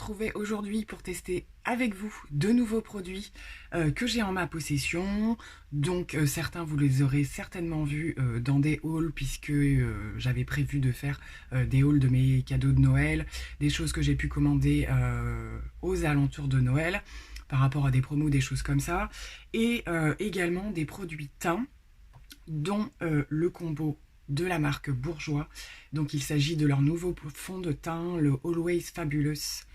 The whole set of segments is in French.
retrouvée aujourd'hui pour tester avec vous de nouveaux produits que j'ai en ma possession. Donc certains vous les aurez certainement vus dans des hauls puisque j'avais prévu de faire des hauls de mes cadeaux de Noël, des choses que j'ai pu commander aux alentours de Noël par rapport à des promos, des choses comme ça. Et également des produits teints dont le combo de la marque Bourjois. Donc il s'agit de leur nouveau fond de teint, le Always Fabulous.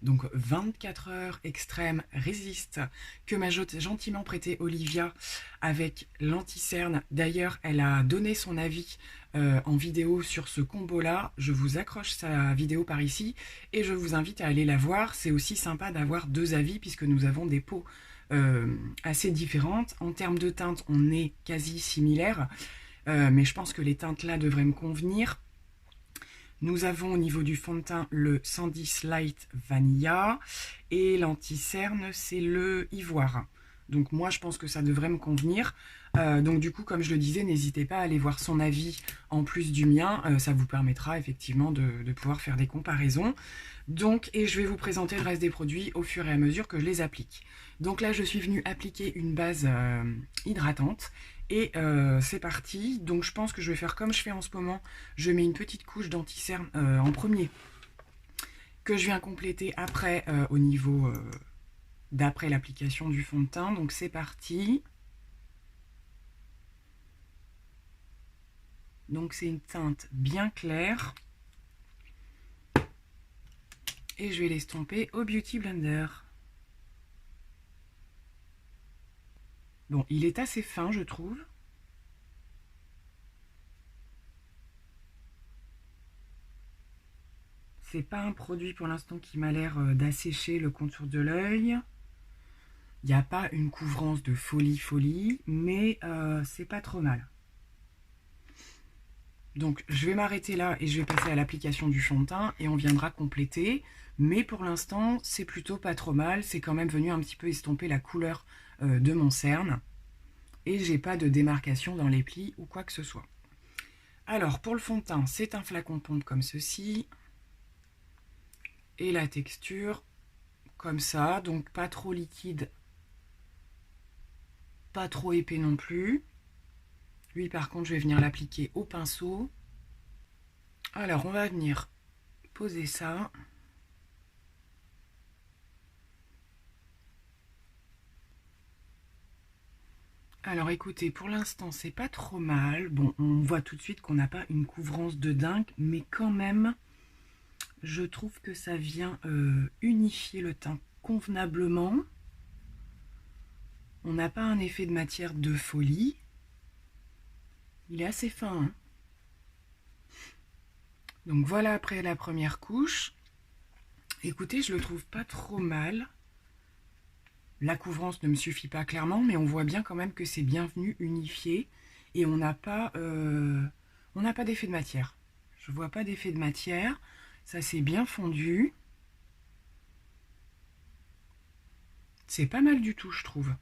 Donc 24 heures extrême résiste que m'a gentiment prêté Olivia avec l'anti-cerne. D'ailleurs, elle a donné son avis en vidéo sur ce combo-là. Je vous accroche sa vidéo par ici et je vous invite à aller la voir. C'est aussi sympa d'avoir deux avis puisque nous avons des peaux assez différentes. En termes de teinte, on est quasi similaires. Mais je pense que les teintes là devraient me convenir. Nous avons au niveau du fond de teint le 110 Light Vanilla et l'anti-cerne c'est le Ivoire. Donc moi je pense que ça devrait me convenir. Donc du coup comme je le disais, n'hésitez pas à aller voir son avis en plus du mien. Ça vous permettra effectivement de pouvoir faire des comparaisons. Donc, et je vais vous présenter le reste des produits au fur et à mesure que je les applique. Donc là je suis venue appliquer une base hydratante. Et c'est parti. Donc je pense que je vais faire comme je fais en ce moment. Je mets une petite couche d'anti-cerne en premier, que je viens compléter après au niveau d'après l'application du fond de teint. Donc c'est parti. Donc c'est une teinte bien claire. Et je vais l'estomper au Beauty Blender. Bon, il est assez fin, je trouve. C'est pas un produit pour l'instant qui m'a l'air d'assécher le contour de l'œil. Il n'y a pas une couvrance de folie, mais c'est pas trop mal. Donc je vais m'arrêter là et je vais passer à l'application du fond de teint et on viendra compléter. Mais pour l'instant, c'est plutôt pas trop mal. C'est quand même venu un petit peu estomper la couleur de mon cerne. Et j'ai pas de démarcation dans les plis ou quoi que ce soit. Alors pour le fond de teint, c'est un flacon pompe comme ceci. Et la texture comme ça, donc pas trop liquide, pas trop épais non plus. Lui par contre je vais venir l'appliquer au pinceau. Alors on va venir poser ça. Alors écoutez, pour l'instant c'est pas trop mal. Bon, on voit tout de suite qu'on n'a pas une couvrance de dingue, mais quand même, je trouve que ça vient unifier le teint convenablement. On n'a pas un effet de matière de folie. Il est assez fin, hein. Donc voilà après la première couche. Écoutez, je le trouve pas trop mal. La couvrance ne me suffit pas clairement, mais on voit bien quand même que c'est bien venu unifier. Et on n'a pas d'effet de matière. Je vois pas d'effet de matière. Ça s'est bien fondu. C'est pas mal du tout, je trouve.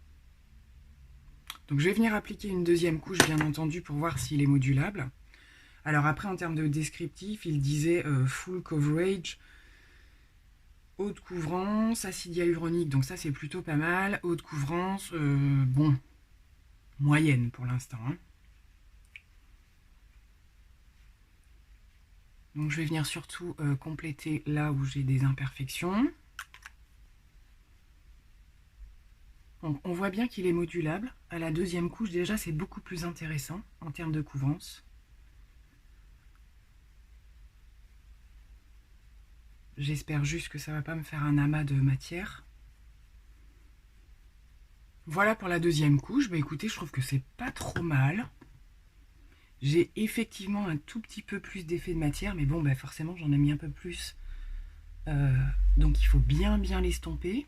Donc je vais venir appliquer une deuxième couche, bien entendu, pour voir s'il est modulable. Alors après, en termes de descriptif, il disait full coverage, haute couvrance, acide hyaluronique, donc ça c'est plutôt pas mal. Haute couvrance, bon, moyenne pour l'instant, hein. Donc je vais venir surtout compléter là où j'ai des imperfections. Donc, on voit bien qu'il est modulable. À la deuxième couche, déjà, c'est beaucoup plus intéressant en termes de couvrance. J'espère juste que ça ne va pas me faire un amas de matière. Voilà pour la deuxième couche. Bah, écoutez, je trouve que c'est pas trop mal. J'ai effectivement un tout petit peu plus d'effet de matière, mais bon, bah, forcément, j'en ai mis un peu plus. Donc, il faut bien l'estomper.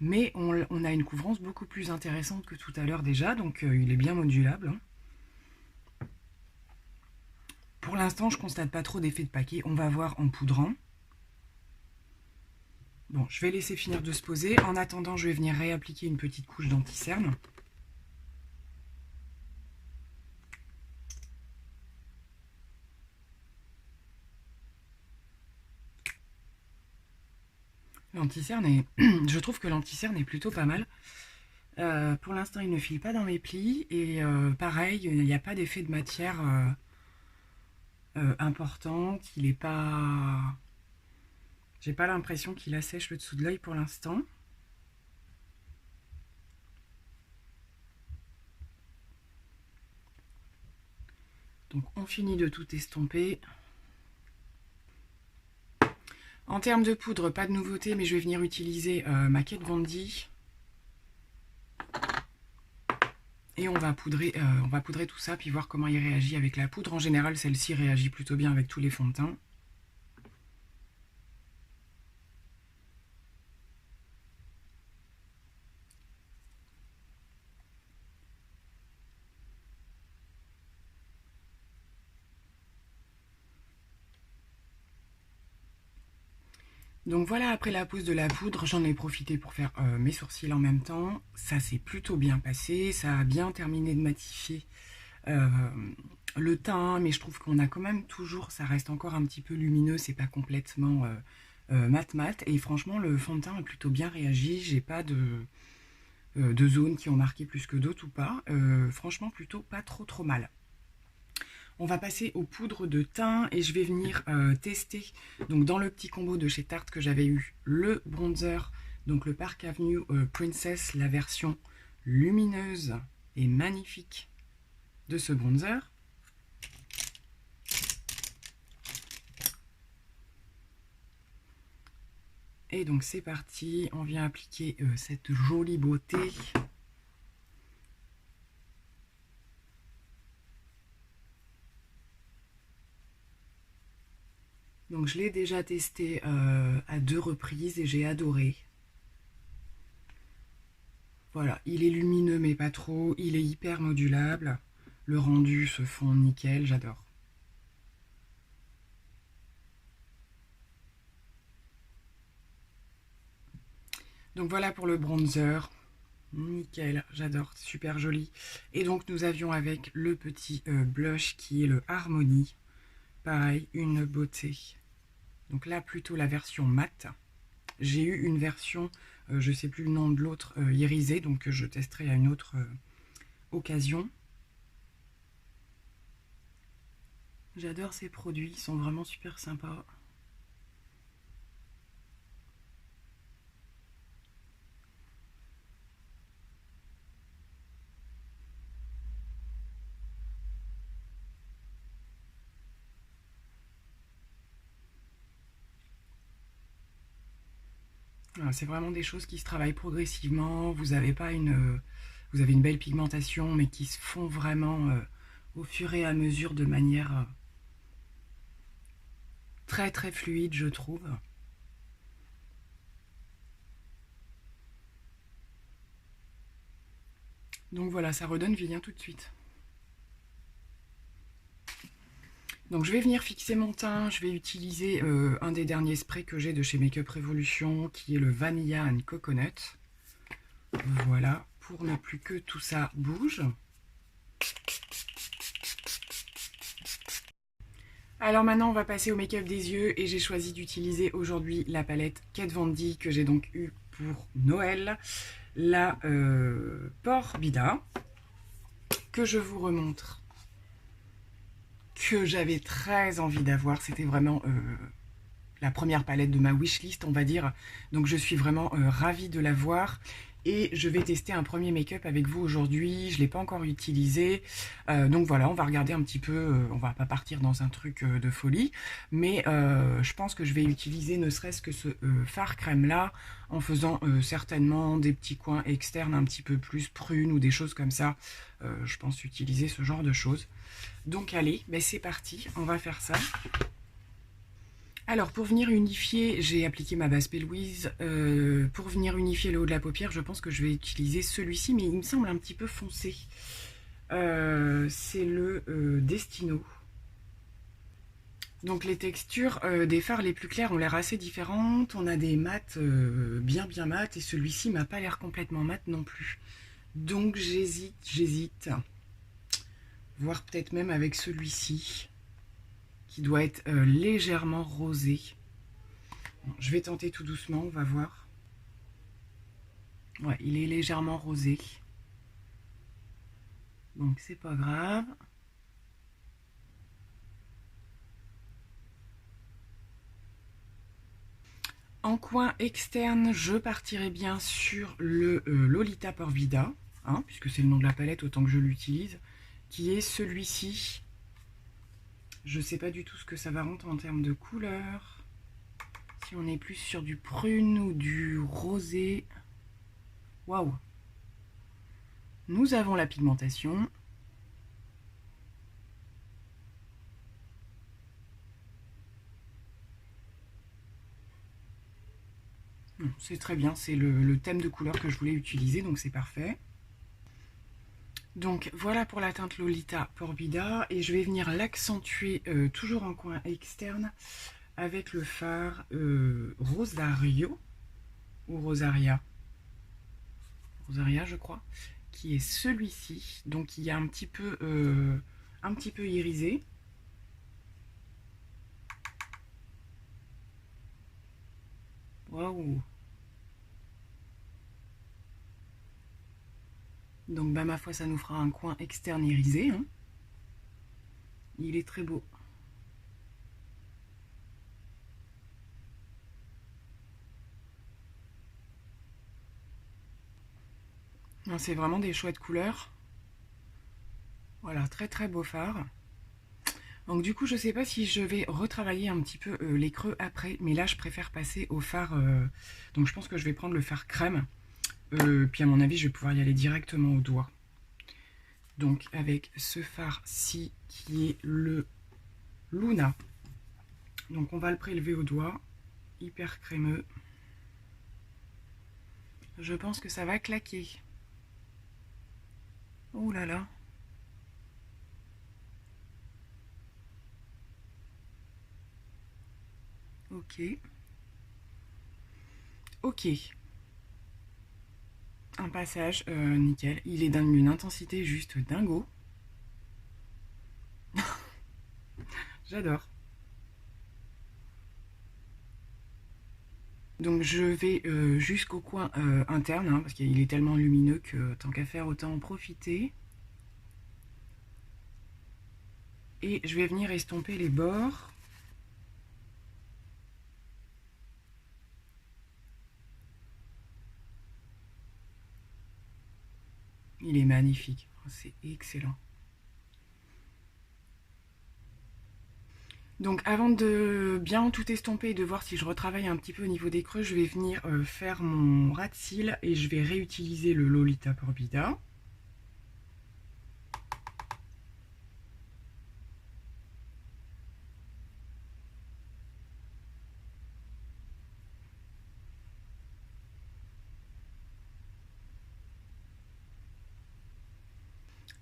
Mais on a une couvrance beaucoup plus intéressante que tout à l'heure déjà, donc il est bien modulable, hein. Pour l'instant, je constate pas trop d'effet de paquet. On va voir en poudrant. Bon, je vais laisser finir de se poser. En attendant, je vais venir réappliquer une petite couche d'anti-cerne. L'anti-cerne est... je trouve que l'anti-cerne est plutôt pas mal. Pour l'instant, il ne file pas dans mes plis. Et pareil, il n'y a pas d'effet de matière importante. Il est pas... J'ai pas l'impression qu'il assèche le dessous de l'œil pour l'instant. Donc on finit de tout estomper. En termes de poudre, pas de nouveauté, mais je vais venir utiliser ma Kat Von D. Et on va poudrer tout ça, puis voir comment il réagit avec la poudre. En général, celle-ci réagit plutôt bien avec tous les fonds de teint. Donc voilà, après la pose de la poudre, j'en ai profité pour faire mes sourcils en même temps. Ça s'est plutôt bien passé, ça a bien terminé de matifier le teint, mais je trouve qu'on a quand même toujours, ça reste encore un petit peu lumineux, c'est pas complètement mat. Et franchement, le fond de teint a plutôt bien réagi, j'ai pas de zones qui ont marqué plus que d'autres ou pas. Franchement, plutôt pas trop mal. On va passer aux poudres de teint et je vais venir tester, donc dans le petit combo de chez Tarte que j'avais eu, le bronzer, donc le Park Avenue Princess, la version lumineuse et magnifique de ce bronzer. Et donc c'est parti, on vient appliquer cette jolie beauté. Donc je l'ai déjà testé à 2 reprises et j'ai adoré. Voilà, il est lumineux mais pas trop, il est hyper modulable. Le rendu se fond nickel, j'adore. Donc voilà pour le bronzer. Nickel, j'adore, super joli. Et donc nous avions avec le petit blush qui est le Harmony. Pareil, une beauté. Donc là, plutôt la version mat. J'ai eu une version, je ne sais plus le nom de l'autre, irisée, donc je testerai à une autre occasion. J'adore ces produits, ils sont vraiment super sympas. C'est vraiment des choses qui se travaillent progressivement. Vous avez pas vous avez une belle pigmentation, mais qui se font vraiment au fur et à mesure de manière très fluide, je trouve. Donc voilà, ça redonne vie tout de suite. Donc je vais venir fixer mon teint, je vais utiliser un des derniers sprays que j'ai de chez Makeup Revolution, qui est le Vanilla and Coconut. Voilà, pour ne plus que tout ça bouge. Alors maintenant on va passer au make-up des yeux et j'ai choisi d'utiliser aujourd'hui la palette Kat Von D que j'ai donc eue pour Noël, la Porbida, que je vous remontre, que j'avais très envie d'avoir. C'était vraiment la première palette de ma wishlist, on va dire. Donc je suis vraiment ravie de l'avoir. Et je vais tester un premier make-up avec vous aujourd'hui. Je ne l'ai pas encore utilisé. Donc voilà, on va regarder un petit peu. On va pas partir dans un truc de folie. Mais je pense que je vais utiliser ne serait-ce que ce fard crème là, en faisant certainement des petits coins externes un petit peu plus prunes ou des choses comme ça. Je pense utiliser ce genre de choses. Donc allez, ben c'est parti, on va faire ça. Alors pour venir unifier, j'ai appliqué ma base P. Louise. Pour venir unifier le haut de la paupière, je pense que je vais utiliser celui-ci, mais il me semble un petit peu foncé. C'est le Destino. Donc les textures des fards les plus clairs ont l'air assez différentes. On a des mats bien mat, et celui-ci m'a pas l'air complètement mat non plus. Donc j'hésite. Voire peut-être même avec celui-ci, qui doit être légèrement rosé. Bon, je vais tenter tout doucement, on va voir. Ouais, il est légèrement rosé. Donc c'est pas grave. En coin externe, je partirai bien sur le Lolita Porvida, hein, puisque c'est le nom de la palette, autant que je l'utilise, qui est celui-ci. Je ne sais pas du tout ce que ça va rendre en termes de couleur. Si on est plus sur du prune ou du rosé. Waouh! Nous avons la pigmentation. C'est très bien, c'est le thème de couleur que je voulais utiliser, donc c'est parfait. Donc voilà pour la teinte Lolita Porvida, et je vais venir l'accentuer toujours en coin externe avec le fard Rosario, ou Rosaria, Rosaria je crois, qui est celui-ci, donc il y a un petit peu irisé. Waouh! Donc bah ma foi ça nous fera un coin externe irisé, hein. Il est très beau. C'est vraiment des chouettes couleurs. Voilà, très très beau fard. Donc du coup je sais pas si je vais retravailler un petit peu les creux après, mais là je préfère passer au fard, donc je pense que je vais prendre le fard crème, puis à mon avis je vais pouvoir y aller directement au doigt. Donc avec ce fard-ci qui est le Luna, donc on va le prélever au doigt, hyper crémeux. Je pense que ça va claquer. Oh là là. Ok. Ok. Un passage nickel. Il est d'une intensité juste dingo. J'adore. Donc je vais jusqu'au coin interne, hein, parce qu'il est tellement lumineux que tant qu'à faire, autant en profiter. Et je vais venir estomper les bords. Il est magnifique, c'est excellent. Donc avant de bien tout estomper et de voir si je retravaille un petit peu au niveau des creux, je vais venir faire mon ras de cils et je vais réutiliser le Lolita Porvida.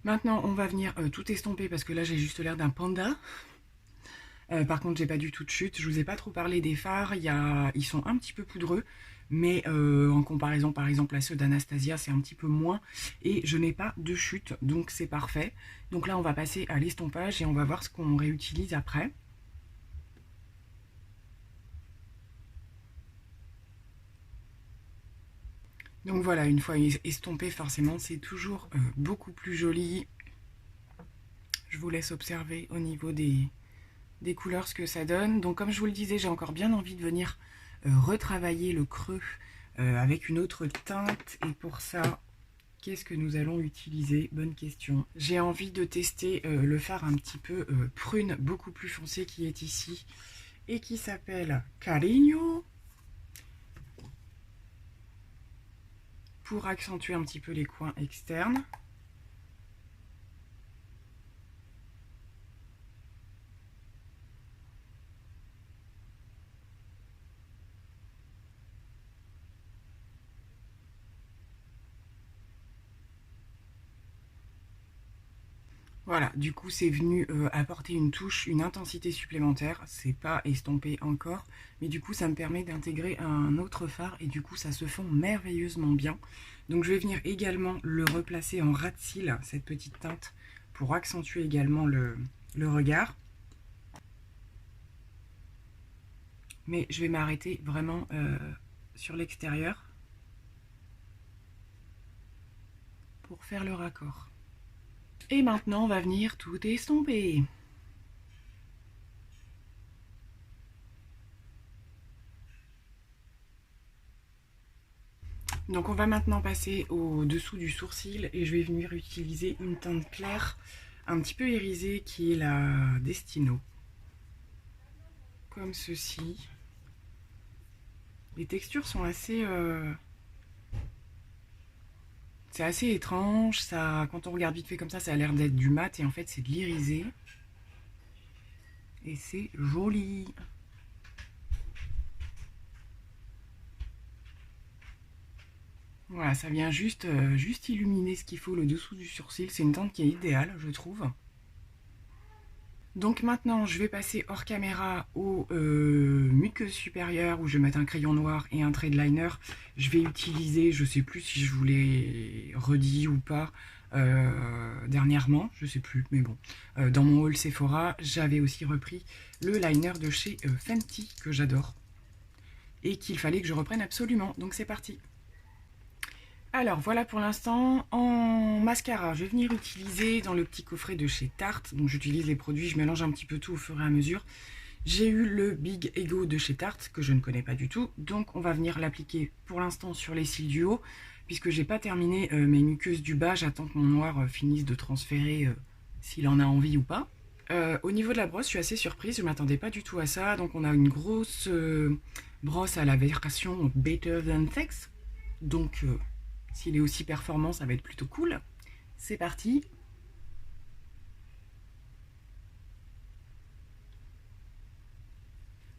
Maintenant on va venir tout estomper parce que là j'ai juste l'air d'un panda. Par contre, j'ai pas du tout de chute. Je vous ai pas trop parlé des fards. Ils sont un petit peu poudreux, mais en comparaison par exemple à ceux d'Anastasia, c'est un petit peu moins. Et je n'ai pas de chute, donc c'est parfait. Donc là, on va passer à l'estompage et on va voir ce qu'on réutilise après. Donc voilà, une fois estompé, forcément, c'est toujours beaucoup plus joli. Je vous laisse observer au niveau des couleurs ce que ça donne. Donc comme je vous le disais, j'ai encore bien envie de venir retravailler le creux avec une autre teinte. Et pour ça, qu'est-ce que nous allons utiliser? Bonne question. J'ai envie de tester le fard un petit peu prune, beaucoup plus foncé qui est ici et qui s'appelle Carinho, pour accentuer un petit peu les coins externes. Voilà, du coup c'est venu apporter une touche, une intensité supplémentaire. C'est pas estompé encore, mais du coup ça me permet d'intégrer un autre fard et du coup ça se fond merveilleusement bien. Donc je vais venir également le replacer en ras de cils, cette petite teinte, pour accentuer également le regard. mais je vais m'arrêter vraiment sur l'extérieur pour faire le raccord. Et maintenant, on va venir tout estomper. Donc on va maintenant passer au dessous du sourcil et je vais venir utiliser une teinte claire un petit peu irisée qui est la Destino. Comme ceci. Les textures sont assez... c'est assez étrange, ça, quand on regarde vite fait comme ça a l'air d'être du mat et en fait c'est de l'irisé. Et c'est joli. Voilà, ça vient juste illuminer ce qu'il faut le dessous du sourcil. C'est une teinte qui est idéale, je trouve. Donc maintenant, je vais passer hors caméra au muqueuse supérieure où je vais mettre un crayon noir et un trait de liner. Je vais utiliser, je sais plus si je vous l'ai redit ou pas dernièrement, je sais plus, mais bon. Dans mon haul Sephora, j'avais aussi repris le liner de chez Fenty que j'adore et qu'il fallait que je reprenne absolument. Donc c'est parti. Alors voilà pour l'instant, en mascara, je vais venir utiliser dans le petit coffret de chez Tarte. Donc j'utilise les produits, je mélange un petit peu tout au fur et à mesure. J'ai eu le Big Ego de chez Tarte, que je ne connais pas du tout. Donc on va venir l'appliquer pour l'instant sur les cils du haut, puisque j'ai pas terminé mes muqueuses du bas. J'attends que mon noir finisse de transférer s'il en a envie ou pas. Au niveau de la brosse, je suis assez surprise, je ne m'attendais pas du tout à ça. Donc on a une grosse brosse à la version Better Than Sex. Donc... s'il est aussi performant, ça va être plutôt cool. C'est parti.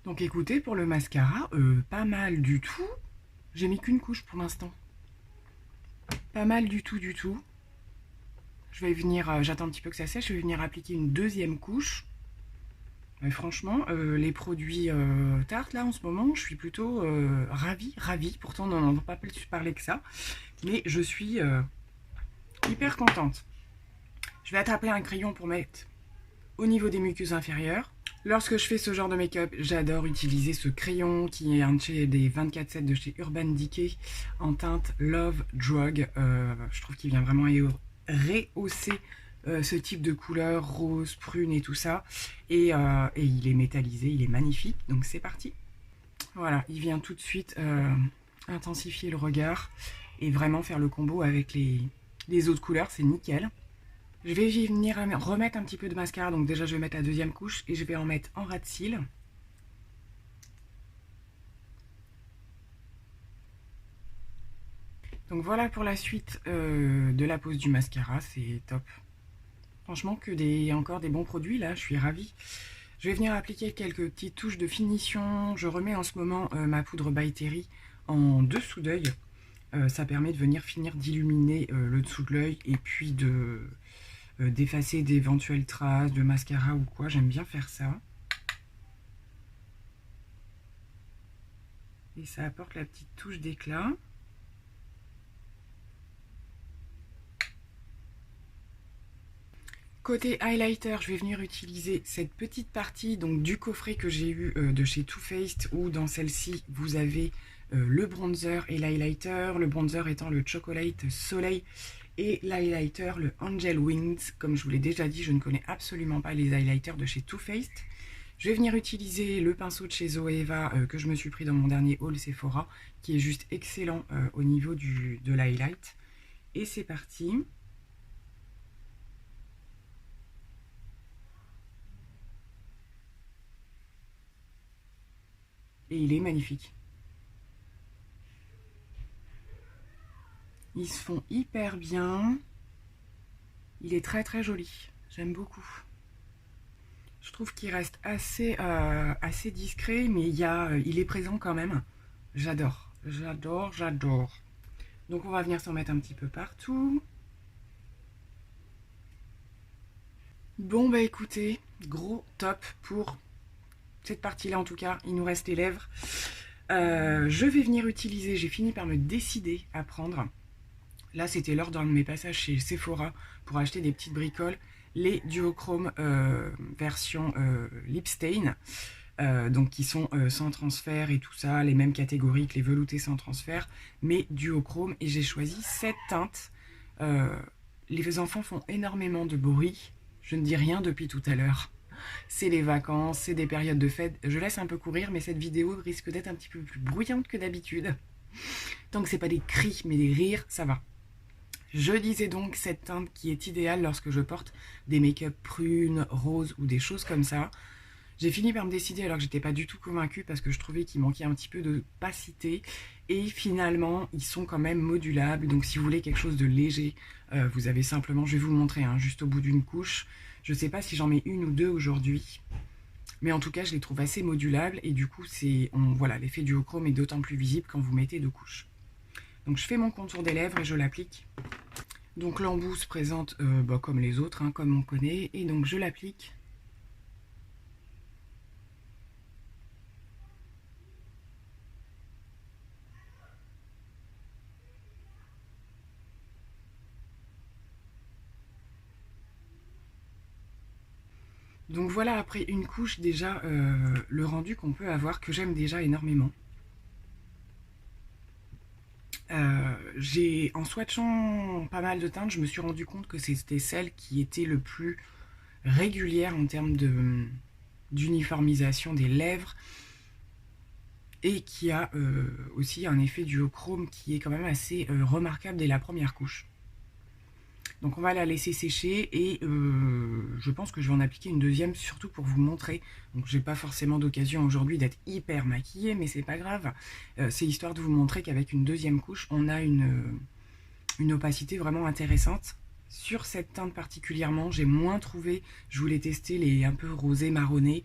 Donc écoutez, pour le mascara, pas mal du tout. J'ai mis qu'une couche pour l'instant. Pas mal du tout, du tout. Je vais venir, j'attends un petit peu que ça sèche, je vais venir appliquer une deuxième couche. Mais franchement, les produits Tarte, là, en ce moment, je suis plutôt ravie. Pourtant, on n'en entend pas plus parler que ça. Mais je suis hyper contente. Je vais attraper un crayon pour mettre au niveau des muqueuses inférieures. Lorsque je fais ce genre de make-up, j'adore utiliser ce crayon qui est un des 24/7 de chez Urban Decay en teinte Love Drug. Je trouve qu'il vient vraiment rehausser ce type de couleur rose, prune et tout ça. Et il est métallisé, il est magnifique. Donc c'est parti. Voilà, il vient tout de suite intensifier le regard et vraiment faire le combo avec les autres couleurs, c'est nickel. Je vais venir remettre un petit peu de mascara, donc déjà je vais mettre la deuxième couche et je vais en mettre en ras de cils. Donc voilà pour la suite de la pose du mascara, c'est top. Franchement, encore des bons produits là, je suis ravie. Je vais venir appliquer quelques petites touches de finition. Je remets en ce moment ma poudre By Terry en dessous d'œil. Ça permet de venir finir d'illuminer le dessous de l'œil et puis d'effacer d'éventuelles traces de mascara ou quoi. J'aime bien faire ça. Et ça apporte la petite touche d'éclat. Côté highlighter, je vais venir utiliser cette petite partie donc du coffret que j'ai eu de chez Too Faced, où dans celle-ci vous avez le bronzer et l'highlighter, le bronzer étant le Chocolate Soleil et l'highlighter le Angel Wings. Comme je vous l'ai déjà dit, je ne connais absolument pas les highlighters de chez Too Faced. Je vais venir utiliser le pinceau de chez Zoeva que je me suis pris dans mon dernier haul Sephora, qui est juste excellent au niveau de l'highlight. Et c'est parti. Et il est magnifique. Ils se font hyper bien. Il est très très joli. J'aime beaucoup. Je trouve qu'il reste assez discret, mais il est présent quand même. J'adore. Donc on va venir s'en mettre un petit peu partout. Bon bah écoutez, gros top pour cette partie-là en tout cas. Il nous reste les lèvres. Je vais venir utiliser, j'ai fini par me décider à prendre. Là, c'était lors d'un de mes passages chez Sephora pour acheter des petites bricoles. Les duochrome version lip stain. donc qui sont sans transfert et tout ça, les mêmes catégories que les veloutés sans transfert, mais duochrome. Et j'ai choisi cette teinte. Les enfants font énormément de bruit. Je ne dis rien depuis tout à l'heure. C'est les vacances, c'est des périodes de fête. Je laisse un peu courir, mais cette vidéo risque d'être un petit peu plus bruyante que d'habitude. Tant que c'est pas des cris, mais des rires, ça va. Je disais donc cette teinte qui est idéale lorsque je porte des make-up prunes, roses ou des choses comme ça. J'ai fini par me décider alors que j'étais pas du tout convaincue parce que je trouvais qu'il manquait un petit peu d'opacité. Et finalement, ils sont quand même modulables. Donc si vous voulez quelque chose de léger, vous avez simplement, je vais vous le montrer, hein, juste au bout d'une couche. Je sais pas si j'en mets une ou deux aujourd'hui. Mais en tout cas, je les trouve assez modulables. Et du coup, voilà, l'effet duochrome est d'autant plus visible quand vous mettez deux couches. Donc je fais mon contour des lèvres et je l'applique. Donc l'embout se présente comme les autres, hein, comme on connaît. Et donc je l'applique. Donc voilà, après une couche, déjà, le rendu qu'on peut avoir, que j'aime déjà énormément. En swatchant pas mal de teintes, je me suis rendu compte que c'était celle qui était le plus régulière en termes d'uniformisation des lèvres et qui a aussi un effet duochrome qui est quand même assez remarquable dès la première couche. Donc on va la laisser sécher et je pense que je vais en appliquer une deuxième, surtout pour vous montrer. Donc j'ai pas forcément d'occasion aujourd'hui d'être hyper maquillée, mais c'est pas grave. C'est histoire de vous montrer qu'avec une deuxième couche, on a une opacité vraiment intéressante. Sur cette teinte particulièrement, j'ai moins trouvé, je voulais tester les un peu rosés marronnés.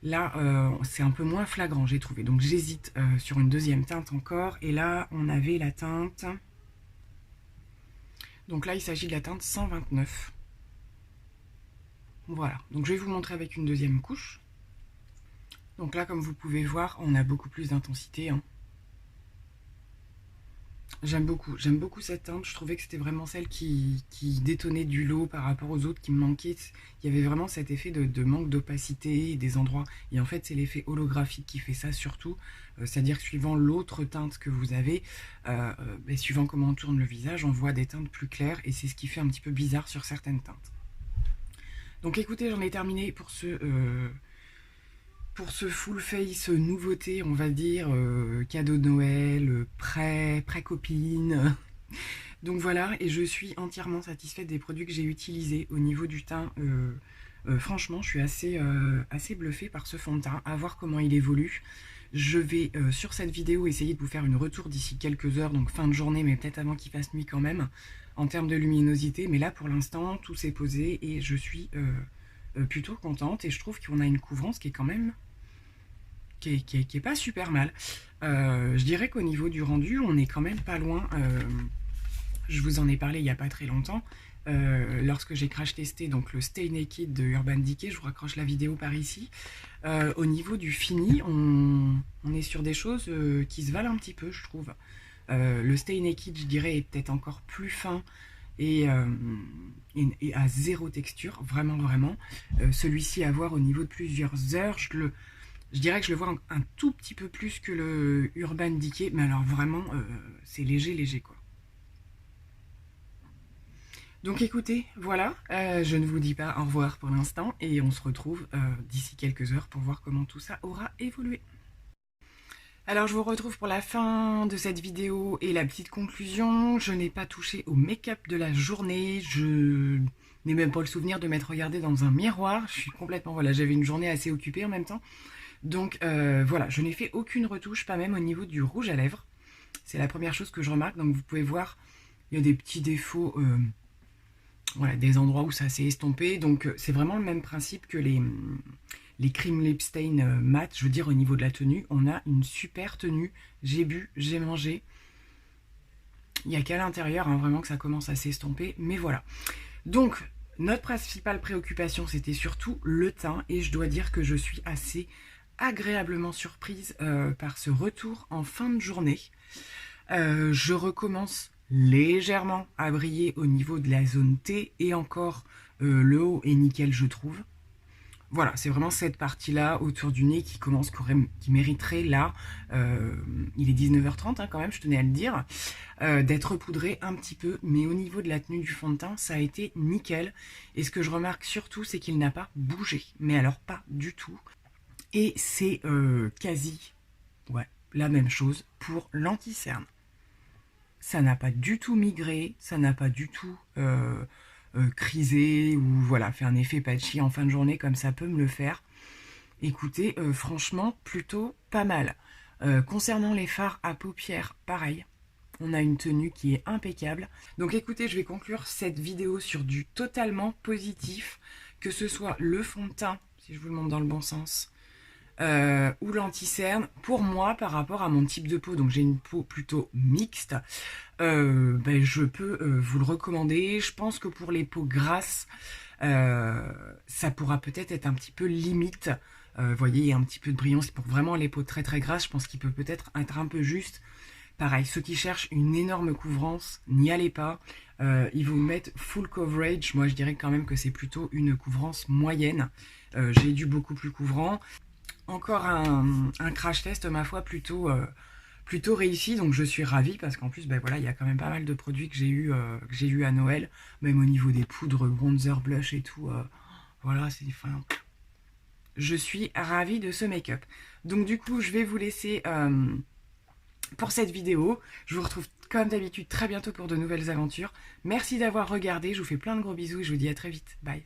Là, c'est un peu moins flagrant, j'ai trouvé. Donc j'hésite sur une deuxième teinte encore. Et là, on avait la teinte... Donc là, il s'agit de la teinte 129. Voilà, donc je vais vous montrer avec une deuxième couche. Donc là, comme vous pouvez voir, on a beaucoup plus d'intensité, hein. J'aime beaucoup cette teinte. Je trouvais que c'était vraiment celle qui détonnait du lot par rapport aux autres qui me manquaient. Il y avait vraiment cet effet de manque d'opacité des endroits. Et en fait, c'est l'effet holographique qui fait ça surtout. C'est-à-dire que suivant l'autre teinte que vous avez, suivant comment on tourne le visage, on voit des teintes plus claires. Et c'est ce qui fait un petit peu bizarre sur certaines teintes. Donc écoutez, j'en ai terminé pour ce full face nouveauté, on va dire, cadeau de Noël, pré-copine. Donc voilà, et je suis entièrement satisfaite des produits que j'ai utilisés au niveau du teint. Franchement, je suis assez bluffée par ce fond de teint, à voir comment il évolue. Je vais sur cette vidéo essayer de vous faire une retour d'ici quelques heures, donc fin de journée, mais peut-être avant qu'il fasse nuit quand même, en termes de luminosité. Mais là, pour l'instant, tout s'est posé et je suis plutôt contente. Et je trouve qu'on a une couvrance qui est quand même... qui est pas super mal. Je dirais qu'au niveau du rendu, on est quand même pas loin. Je vous en ai parlé il n'y a pas très longtemps. Lorsque j'ai crash testé donc le Stay Naked de Urban Decay, je vous raccroche la vidéo par ici. Au niveau du fini, on est sur des choses qui se valent un petit peu, je trouve. Le Stay Naked, je dirais, est peut-être encore plus fin et à zéro texture, vraiment. Celui-ci à voir au niveau de plusieurs heures, je dirais que je le vois un tout petit peu plus que le Urban Decay, mais alors vraiment, c'est léger quoi. Donc écoutez, voilà, je ne vous dis pas au revoir pour l'instant, et on se retrouve d'ici quelques heures pour voir comment tout ça aura évolué. Alors je vous retrouve pour la fin de cette vidéo et la petite conclusion. Je n'ai pas touché au make-up de la journée, je n'ai même pas le souvenir de m'être regardée dans un miroir. Je suis complètement, voilà, j'avais une journée assez occupée en même temps. Donc voilà, je n'ai fait aucune retouche, pas même au niveau du rouge à lèvres. C'est la première chose que je remarque. Donc vous pouvez voir, il y a des petits défauts, voilà, des endroits où ça s'est estompé. Donc c'est vraiment le même principe que les cream lip stain mat. Je veux dire, au niveau de la tenue, on a une super tenue. J'ai bu, j'ai mangé. Il n'y a qu'à l'intérieur, hein, vraiment que ça commence à s'estomper. Mais voilà. Donc notre principale préoccupation, c'était surtout le teint. Et je dois dire que je suis assez agréablement surprise par ce retour en fin de journée. Je recommence légèrement à briller au niveau de la zone T et encore le haut est nickel, je trouve. voilà, c'est vraiment cette partie-là autour du nez qui mériterait là, il est 19h30 hein, quand même, je tenais à le dire, d'être poudré un petit peu. Mais au niveau de la tenue du fond de teint, ça a été nickel. Et ce que je remarque surtout, c'est qu'il n'a pas bougé. Mais alors pas du tout. Et c'est quasi ouais, la même chose pour l'anti-cerne. Ça n'a pas du tout migré, ça n'a pas du tout crisé ou voilà, fait un effet patchy en fin de journée comme ça peut me le faire. Écoutez, franchement, plutôt pas mal. Concernant les fards à paupières, pareil. On a une tenue qui est impeccable. Donc écoutez, je vais conclure cette vidéo sur du totalement positif, que ce soit le fond de teint, si je vous le montre dans le bon sens, ou l'anti-cerne. Pour moi, par rapport à mon type de peau, donc j'ai une peau plutôt mixte, ben, je peux vous le recommander. Je pense que pour les peaux grasses, ça pourra peut-être être un petit peu limite. Vous voyez, il y a un petit peu de brillance. Pour vraiment les peaux très très grasses, je pense qu'il peut peut-être être un peu juste. Pareil, ceux qui cherchent une énorme couvrance, n'y allez pas. Ils vous mettent full coverage. Moi, je dirais quand même que c'est plutôt une couvrance moyenne. J'ai du beaucoup plus couvrant. Encore un crash test, ma foi, plutôt réussi. Donc, je suis ravie parce qu'en plus, ben voilà, il y a quand même pas mal de produits que j'ai eu à Noël. Même au niveau des poudres, bronzer, blush et tout. Voilà, c'est... Enfin, je suis ravie de ce make-up. Donc, du coup, je vais vous laisser... pour cette vidéo. Je vous retrouve comme d'habitude très bientôt pour de nouvelles aventures. Merci d'avoir regardé, je vous fais plein de gros bisous et je vous dis à très vite. Bye.